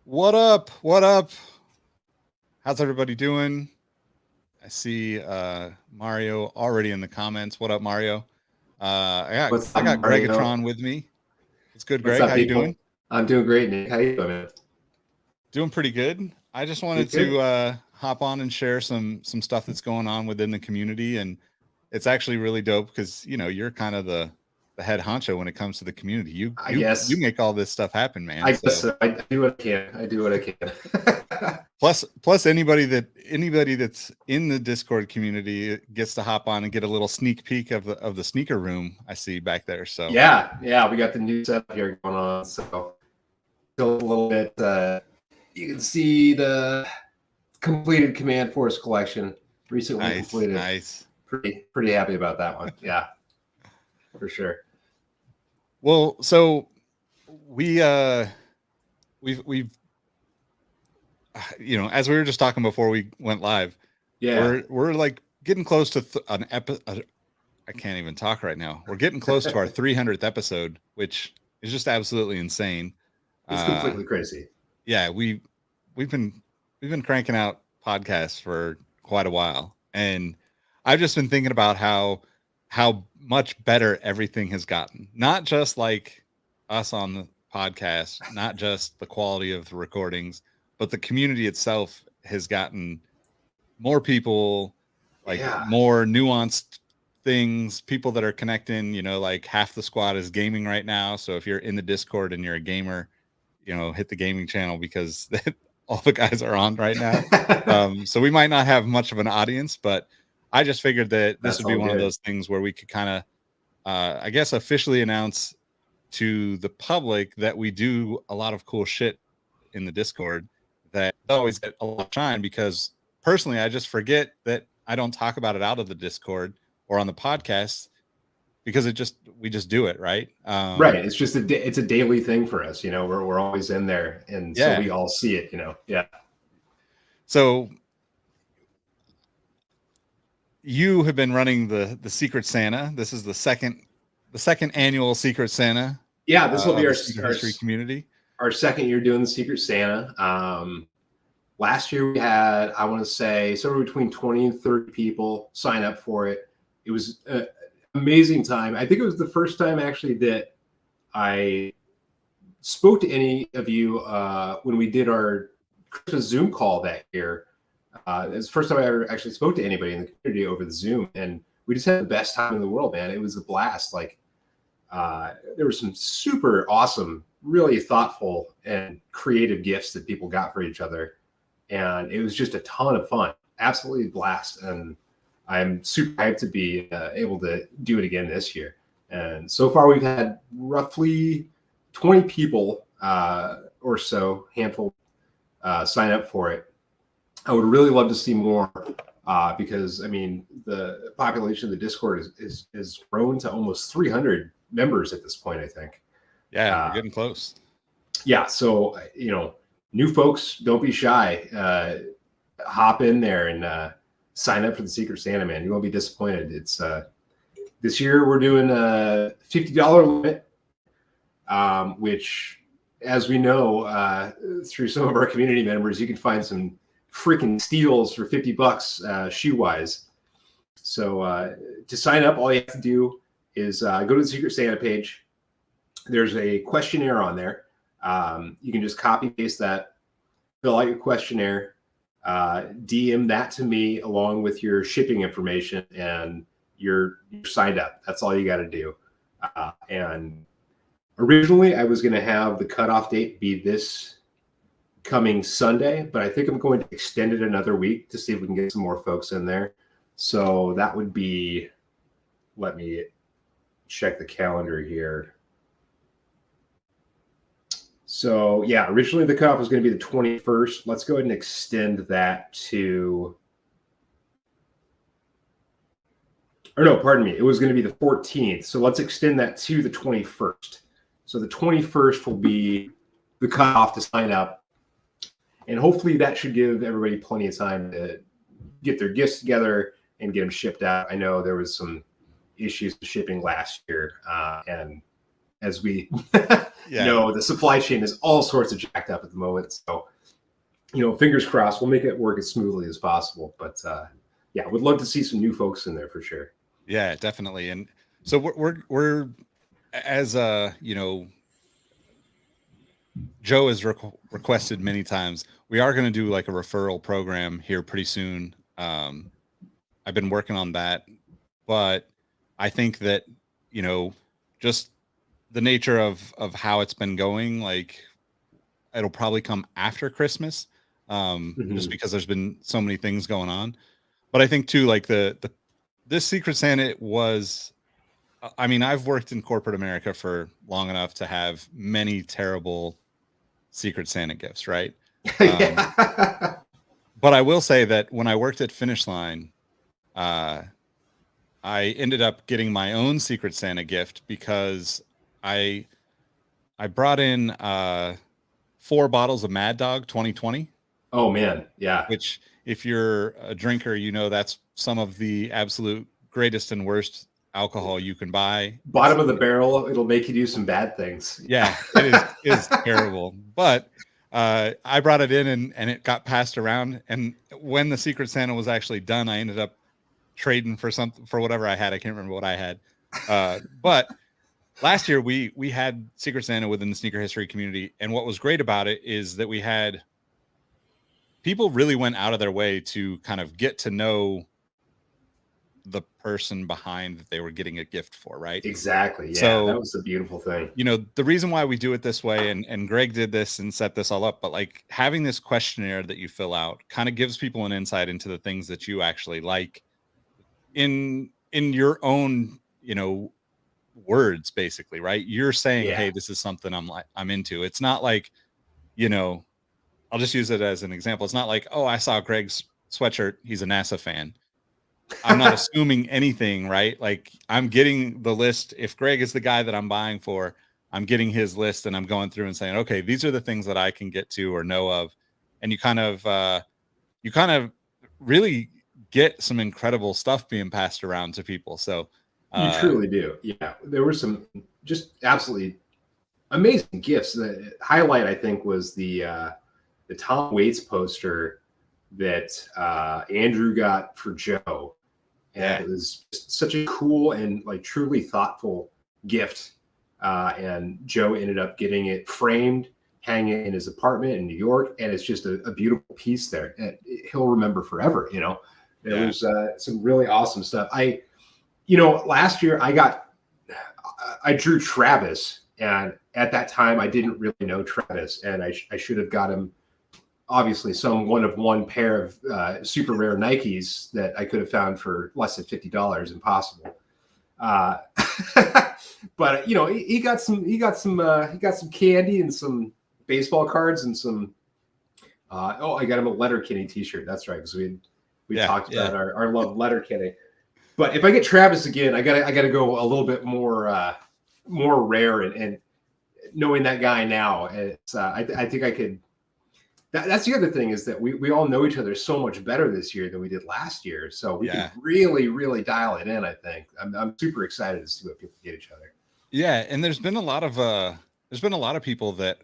What up? What up? How's everybody doing? I see Mario already in the comments. What up, Mario? What's I up, got Mario? Gregatron with me. What's good, What's Greg? up, How you doing? people? I'm doing great, Nick. How you doing, man? Doing pretty good. I just wanted Good, to good. hop on and share some stuff that's going on within the community, and it's actually really dope because you're kind of the head honcho when it comes to the community. You I you you guess. make all this stuff happen, man. I guess So so. I do what I can. I do what I can. plus anybody that's in the Discord community gets to hop on and get a little sneak peek of the sneaker room I see back there. So Yeah. We got the new setup here going on. So a little bit. You can see the completed Command Force collection recently nice, completed. nice. Pretty happy about that one. Yeah, for sure. Well, so we we've as we were just talking before we went live, Yeah. we're like getting close to an episode. I can't even talk right now. We're getting close to our 300th episode, which is just absolutely insane. It's Uh, completely crazy. yeah, we've been we've been cranking out podcasts for quite a while, and I've just been thinking about how much better everything has gotten. Not just like us on the podcast, not just the quality of the recordings, but the community itself has gotten more people, like Yeah. more nuanced things, people that are connecting, like half the squad is gaming right now. So if you're in the Discord and you're a gamer, hit the gaming channel because all the guys are on right now. So we might not have much of an audience, but I just figured that this That's would be all one of good. those things where we could kind of, I guess, officially announce to the public that we do a lot of cool shit in the Discord that always get a lot of shine because personally, I just forget that I don't talk about it out of the Discord or on the podcast because we just do it, right? Right. It's just it's a daily thing for us. We're always in there, and so Yeah. we all see it. Yeah. So you have been running the Secret Santa. This is the second annual Secret Santa Yeah. This will be of the our Secret our History community. our second year doing the Secret Santa. Last year we had, I want to say, somewhere between 20 and 30 people sign up for it. It was an amazing time. I think it was the first time actually that I spoke to any of you when we did our Christmas Zoom call that year. It's the first time I ever actually spoke to anybody in the community over the Zoom, and we just had the best time in the world, man. It was a blast. Like, there were some super awesome, really thoughtful and creative gifts that people got for each other, and it was just a ton of fun. Absolutely a blast, and I'm super hyped to be able to do it again this year. And so far, we've had roughly 20 people or so, handful, sign up for it. I would really love to see more because I mean the population of the Discord is grown to almost 300 members at this point. I think. Yeah, we're Uh, getting close. yeah, so new folks, don't be shy. Hop in there and sign up for the Secret Santa, man. You won't be disappointed. It's this year we're doing a $50 limit, which, as we know through some of our community members, you can find some freaking steals for $50 shoe wise. So to sign up, all you have to do is go to the Secret Santa page. There's a questionnaire on there. You can just copy paste that, fill out your questionnaire, DM that to me along with your shipping information, and you're signed up. That's all you got to do. And originally, I was going to have the cutoff date be this coming Sunday, but I think I'm going to extend it another week to see if we can get some more folks in there. So that would be, let me check the calendar here. So yeah, originally the cutoff was going to be the 21st. Let's go ahead and extend that to, or no, pardon me. It was going to be the 14th. So let's extend that to the 21st. So the 21st will be the cutoff to sign up. And hopefully that should give everybody plenty of time to get their gifts together and get them shipped out. I know there was some issues with shipping last year, and as we Yeah. know, the supply chain is all sorts of jacked up at the moment. So, fingers crossed, we'll make it work as smoothly as possible. But yeah, would love to see some new folks in there for sure. Yeah, definitely. And so we're as Joe has requested many times. We are going to do like a referral program here pretty soon. I've been working on that, but I think that you know, just the nature of how it's been going, like it'll probably come after Christmas, just Mhm. because there's been so many things going on. But I think too, like the this Secret Santa was. I mean, I've worked in corporate America for long enough to have many terrible Secret Santa gifts, right? Um, Yeah. but I will say that when I worked at Finish Line, uh, I ended up getting my own Secret Santa gift because I I brought in 4 bottles of Mad Dog 2020, Oh man, yeah. which if you're a drinker, you know that's some of the absolute greatest and worst alcohol you can buy. Bottom of the barrel, it'll make you do some bad things. Yeah, it is terrible. But I brought it in and it got passed around. And when the Secret Santa was actually done, I ended up trading for something for whatever I had. I can't remember what I had. But last year we had Secret Santa within the sneaker history community, and what was great about it is that we had people really went out of their way to kind of get to know the person behind that they were getting a gift for, right? Exactly. Yeah, that So was the beautiful thing. the reason why we do it this way, and Greg did this and set this all up, but like having this questionnaire that you fill out kind of gives people an insight into the things that you actually like in your own, words, basically, right? You're saying, Yeah. hey, this is something I'm into. It's not like, you know, I'll just use it as an example. It's not like, oh, I saw Greg's sweatshirt, he's a NASA fan. I'm not assuming anything, right? Like I'm getting the list. If Greg is the guy that I'm buying for, I'm getting his list and I'm going through and saying, okay, these are the things that I can get to or know of. And you kind of really get some incredible stuff being passed around to people. So You uh truly do. Yeah. There were some just absolutely amazing gifts. The highlight, I think, was the Tom Waits poster that Andrew got for Joe. And yeah, it was just such a cool and like truly thoughtful gift. And Joe ended up getting it framed, hanging in his apartment in New York, and it's just a beautiful piece there. And he'll remember forever. There yeah, was some really awesome stuff. Last year I drew Travis, and at that time I didn't really know Travis, and I should have got him obviously some one of one pair of super rare Nikes that I could have found for less than $50. Impossible. Uh, but he got some candy and some baseball cards and some. I got him a Letterkenny T-shirt. That's right, because we yeah, talked yeah, about our love of Letterkenny. But if I get Travis again, I gotta go a little bit more rare, and knowing that guy now, it's I think I could. That's the other thing, is that we all know each other so much better this year than we did last year. So we can yeah. really, really dial it in, I think. I'm super excited to see what people get each other. Yeah, and there's been a lot of people that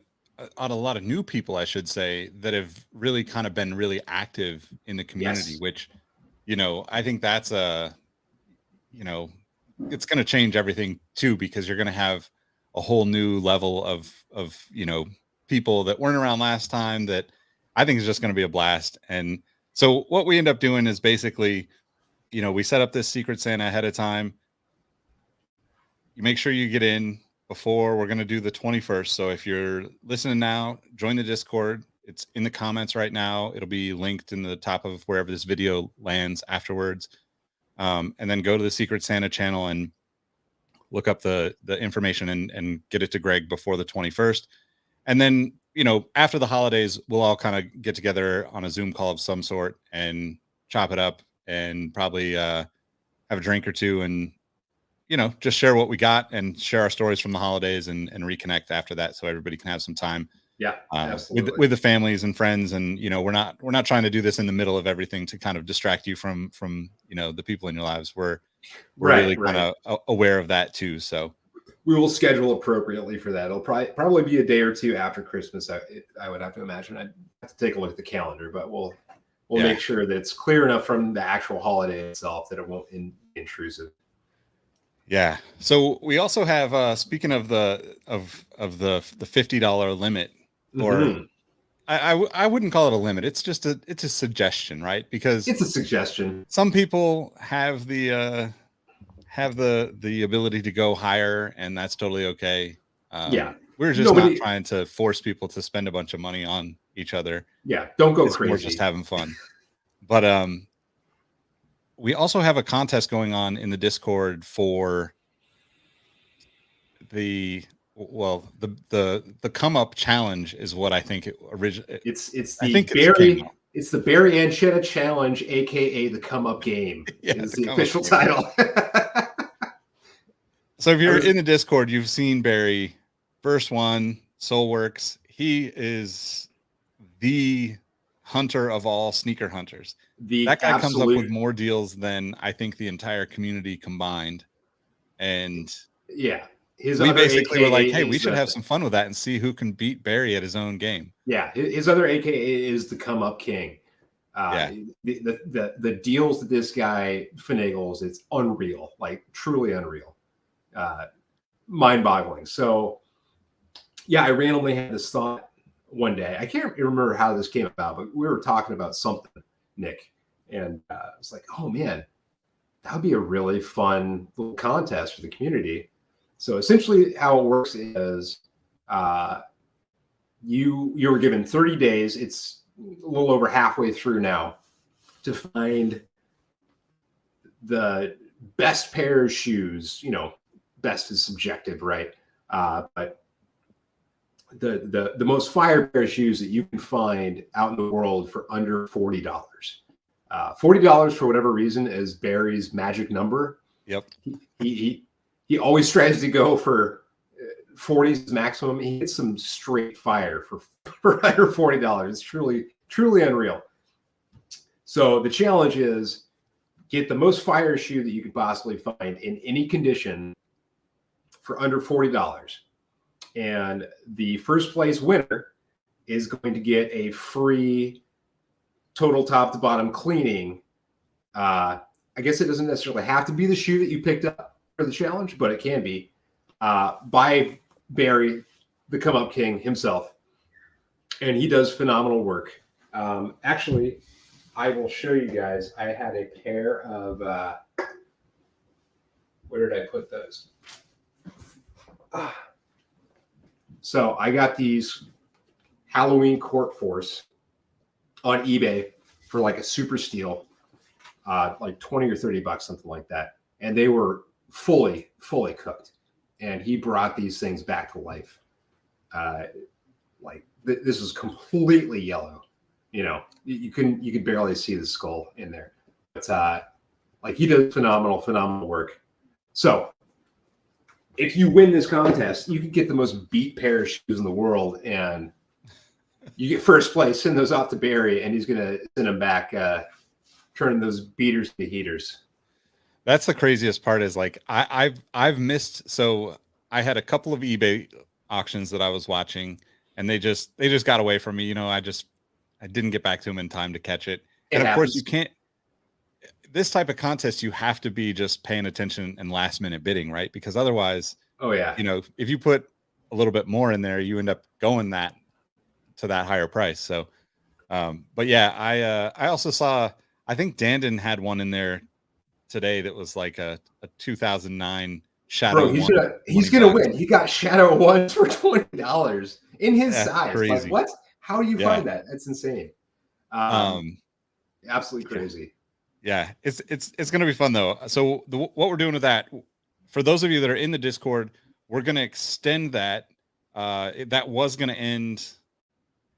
a lot of new people, I should say, that have really kind of been really active in the community, Yes. which, I think that's you know, it's going to change everything too, because you're going to have a whole new level of people that weren't around last time that I think is just going to be a blast. And so what we end up doing is basically, we set up this Secret Santa ahead of time. You make sure you get in before we're going to do the 21st. So if you're listening now, join the Discord. It's in the comments right now. It'll be linked in the top of wherever this video lands afterwards. And then go to the Secret Santa channel and look up the information and get it to Greg before the 21st. And then, after the holidays, we'll all kind of get together on a Zoom call of some sort and chop it up and probably have a drink or two and just share what we got and share our stories from the holidays and reconnect after that, so everybody can have some time Yeah, with absolutely. with the families and friends. And we're not trying to do this in the middle of everything to kind of distract you from the people in your lives. We're Right, really kind right. of aware of that too. So we will schedule appropriately for that. It'll probably be a day or two after Christmas. I would have to imagine. I'd have to take a look at the calendar, but we'll make sure that it's clear enough from the actual holiday itself that it won't be intrusive. Yeah. So we also have speaking of the $50 limit, or I wouldn't call it a limit. It's just it's a suggestion, right? Because it's a suggestion. Some people have the ability to go higher, and that's totally okay. We're just not trying to force people to spend a bunch of money on each other. Yeah, don't go crazy. We're just having fun. But we also have a contest going on in the Discord for the come up challenge is what I think it originally. It's the Barry Anchetta challenge, aka the come up game. Is the official title. So if you're in the Discord, you've seen Barry, first one, Soulworks. He is the hunter of all sneaker hunters. That guy comes up with more deals than I think the entire community combined. And yeah, we basically were like, hey, we should have some fun with that and see who can beat Barry at his own game. Yeah, his other AKA is the come up king. The deals that this guy finagles, it's unreal, like truly unreal, mind-boggling. So yeah, I randomly had this thought one day. I can't remember how this came about, but we were talking about something, Nick, and I was like, oh man, that would be a really fun little contest for the community. So essentially how it works is you were given 30 days. It's a little over halfway through now to find the best pair of shoes. You know, best is subjective, right? But the most fire pair of shoes that you can find out in the world for under $40. $40 for whatever reason is Barry's magic number. Yep. He always tries to go for 40's maximum. He hits some straight fire for under $40. It's truly unreal. So the challenge is get the most fire shoe that you could possibly find in any condition for under $40. And the first place winner is going to get a free total top to bottom cleaning. I guess it doesn't necessarily have to be the shoe that you picked up for the challenge, but it can be by Barry, the come up king himself. And he does phenomenal work. Actually, I will show you guys. I had a pair of, where did I put those? So I got these Halloween Court Force on eBay for like a super steal, like 20 or 30 bucks, something like that. And they were fully cooked. And he brought these things back to life. This is completely yellow. You know, you could barely see the skull in there. But he does phenomenal work. So if you win this contest, you can get the most beat pair of shoes in the world, and you get first place. Send those off to Barry, and he's gonna send them back, turning those beaters to heaters. That's the craziest part. Is like I've missed. So I had a couple of eBay auctions that I was watching, and they just got away from me. You know, I didn't get back to them in time to catch it. And of course, you can't. This type of contest, you have to be just paying attention and last minute bidding, right? Because otherwise, you know, if you put a little bit more in there, you end up going to that higher price. So, but yeah, I also saw, I think Dandon had one in there today that was like a 2009 Shadow. Bro, he's gonna win. He got Shadow ones for $20 in his size. Crazy. Like, what? How do you find that? That's insane. Absolutely crazy. Yeah, it's going to be fun though. So what we're doing with that, for those of you that are in the Discord, we're going to extend that. That was going to end.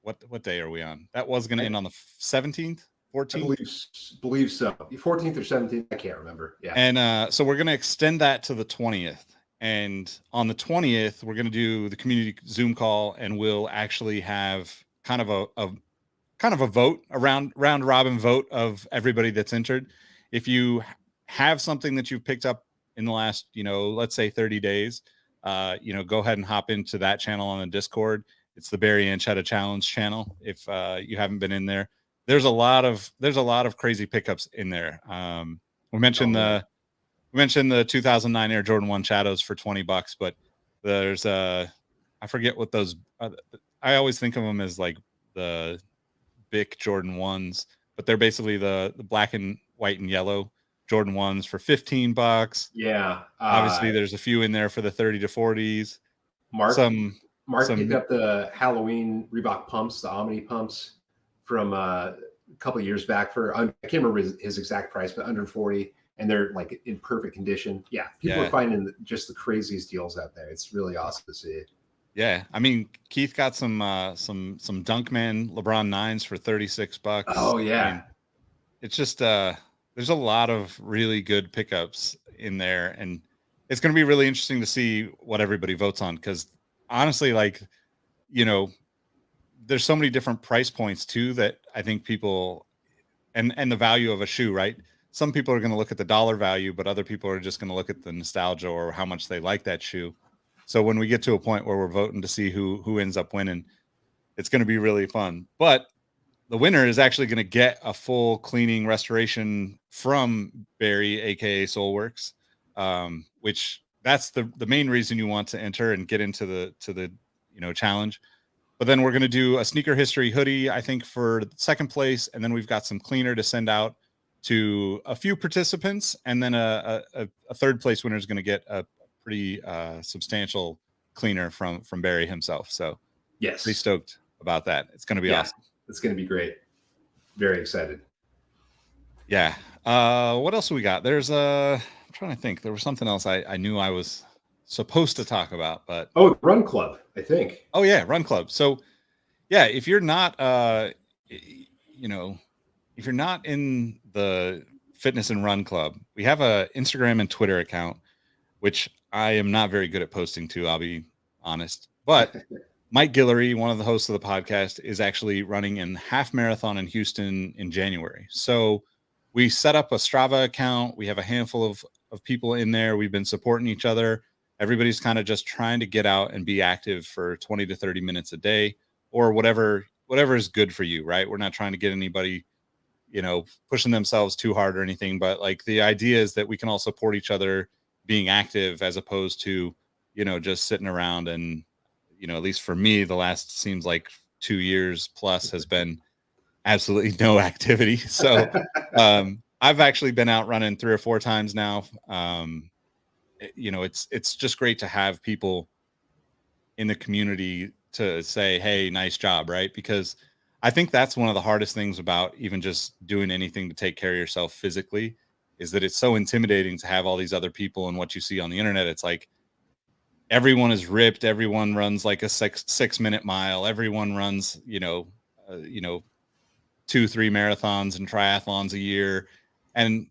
What day are we on? That was going to end on the 17th, 14th. I believe so. 14th or 17th. I can't remember. Yeah. And so we're going to extend that to the 20th. And on the 20th, we're going to do the community Zoom call, and we'll actually have kind of a vote, round robin vote of everybody that's entered. If you have something that you've picked up in the last, let's say 30 days, go ahead and hop into that channel on the Discord. It's the Barry Anchetta Challenge channel. If you haven't been in there, there's a lot of crazy pickups in there. We mentioned the 2009 Air Jordan 1 Shadows for $20, but there's I forget what those. I always think of them as like the Bic Jordan 1s, but they're basically the black and white and yellow Jordan 1s for $15. Yeah. Obviously, there's a few in there for the 30 to 40s. Mark picked Some up the Halloween Reebok pumps, the Omni pumps from a couple of years back for, I can't remember his exact price, but under 40, and they're like in perfect condition. Yeah. People are finding just the craziest deals out there. It's really awesome to see. Yeah. I mean, Keith got some Dunkman LeBron 9s for $36. Oh yeah. I mean, it's just, there's a lot of really good pickups in there, and it's going to be really interesting to see what everybody votes on. Cause honestly, like, there's so many different price points too, that I think people and the value of a shoe, right? Some people are going to look at the dollar value, but other people are just going to look at the nostalgia or how much they like that shoe. So when we get to a point where we're voting to see who ends up winning, it's going to be really fun. But the winner is actually going to get a full cleaning restoration from Barry, aka Soulworks, which that's the main reason you want to enter and get into the challenge. But then we're going to do a sneaker history hoodie, I think, for second place, and then we've got some cleaner to send out to a few participants, and then a third place winner is going to get a pretty substantial cleaner from Barry himself. So yes, pretty stoked about that. It's going to be awesome. It's going to be great. Very excited. Yeah. What else we got? There's I'm trying to think. There was something else I knew I was supposed to talk about, but Run Club, I think. Oh yeah, Run Club. So yeah, if you're not if you're not in the fitness and run club, we have a Instagram and Twitter account, which I am not very good at posting to, I'll be honest. But Mike Guillory, one of the hosts of the podcast, is actually running a half marathon in Houston in January. So we set up a Strava account. We have a handful of people in there. We've been supporting each other. Everybody's kind of just trying to get out and be active for 20 to 30 minutes a day, or whatever is good for you, right? We're not trying to get anybody, pushing themselves too hard or anything, but like the idea is that we can all support each other being active, as opposed to, just sitting around. And, at least for me, the last seems like 2 years plus has been absolutely no activity. So I've actually been out running 3 or 4 times now. It's just great to have people in the community to say, hey, nice job, right? Because I think that's one of the hardest things about even just doing anything to take care of yourself physically, is that it's so intimidating to have all these other people. And what you see on the internet, it's like everyone is ripped, everyone runs like a 6-minute mile, everyone runs 2-3 marathons and triathlons a year. And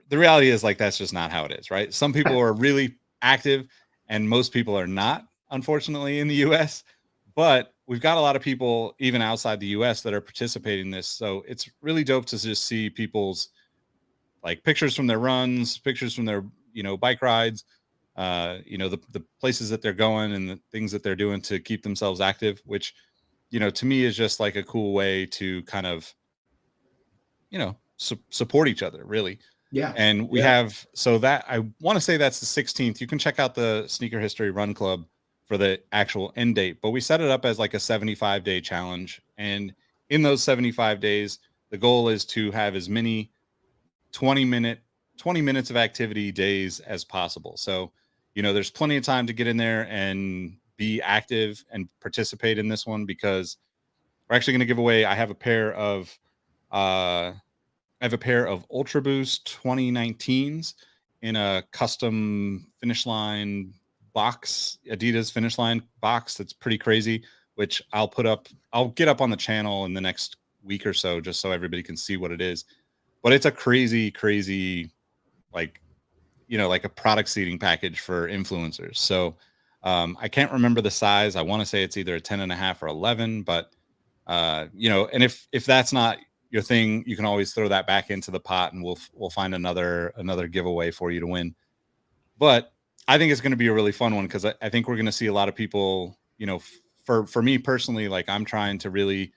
the reality is, like, that's just not how it is, right? Some people are really active and most people are not, unfortunately, in the US. But we've got a lot of people even outside the US that are participating in this. So it's really dope to just see people's like pictures from their runs, pictures from their, bike rides, the places that they're going and the things that they're doing to keep themselves active, which, to me is just like a cool way to kind of, support each other, really. Yeah. And we have, so that I want to say that's the 16th. You can check out the Sneaker History Run Club for the actual end date, but we set it up as like a 75-day challenge. And in those 75 days, the goal is to have as many 20 minutes of activity days as possible. So, there's plenty of time to get in there and be active and participate in this one, because we're actually going to give away, I have a pair of Ultra Boost 2019s in a custom Finish Line box, Adidas Finish Line box that's pretty crazy, which I'll get up on the channel in the next week or so, just so everybody can see what it is. But it's a crazy, like, like a product seeding package for influencers. So I can't remember the size. I want to say it's either a 10.5 or 11, but and if that's not your thing, you can always throw that back into the pot and we'll find another giveaway for you to win. But I think it's going to be a really fun one because I think we're going to see a lot of people, you know, for me personally, like I'm trying to really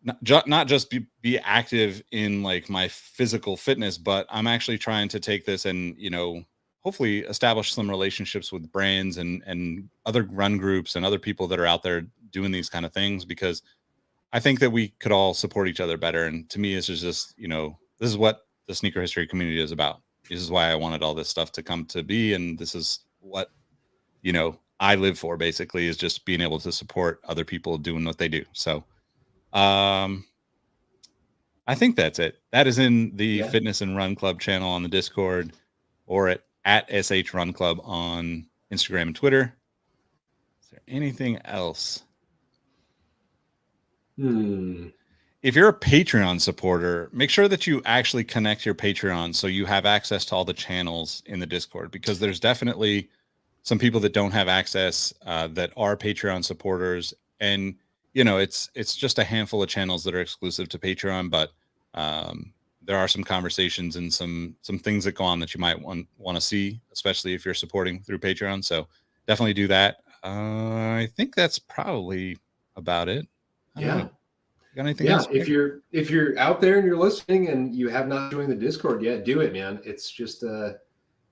not just be active in like my physical fitness, but I'm actually trying to take this and, you know, hopefully establish some relationships with brands and other run groups and other people that are out there doing these kind of things, because I think that we could all support each other better. And to me, this is just, you know, this is what the sneaker history community is about. This is why I wanted all this stuff to come to be. And this is what, you know, I live for, basically, is just being able to support other people doing what they do. So, um, I think that's it. That is in the Yeah. Fitness and Run Club channel on the Discord, or at SH Run Club on Instagram and Twitter. Is there anything else? If you're a Patreon supporter, make sure that you actually connect your Patreon so you have access to all the channels in the Discord, because there's definitely some people that don't have access that are Patreon supporters. And, you know, it's just a handful of channels that are exclusive to Patreon, but there are some conversations and some things that go on that you might want to see, especially if you're supporting through Patreon. So definitely do that. I think that's probably about it. I don't know. Got anything else? If you're out there and you're listening and you have not joined the Discord yet, do it, man. It's just a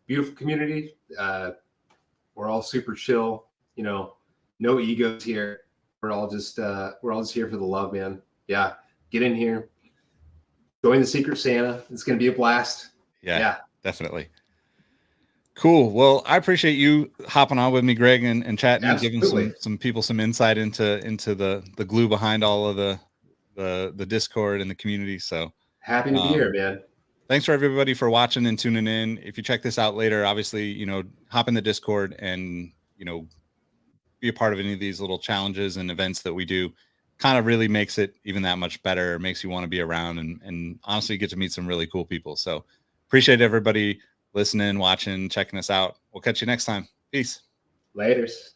beautiful community. We're all super chill, you know, no egos here. We're all just here for the love, man. Yeah, get in here, join the Secret Santa. It's gonna be a blast. Yeah, definitely. Cool. Well, I appreciate you hopping on with me, Greg, and chatting, Absolutely. giving some people some insight into the glue behind all of the Discord and the community. So happy to be here, man. Thanks for everybody for watching and tuning in. If you check this out later, obviously, you know, hop in the Discord and, you know, be a part of any of these little challenges and events that we do. Kind of really makes it even that much better. Makes you want to be around and honestly get to meet some really cool people. So appreciate everybody listening, watching, checking us out. We'll catch you next time. Peace. Laters.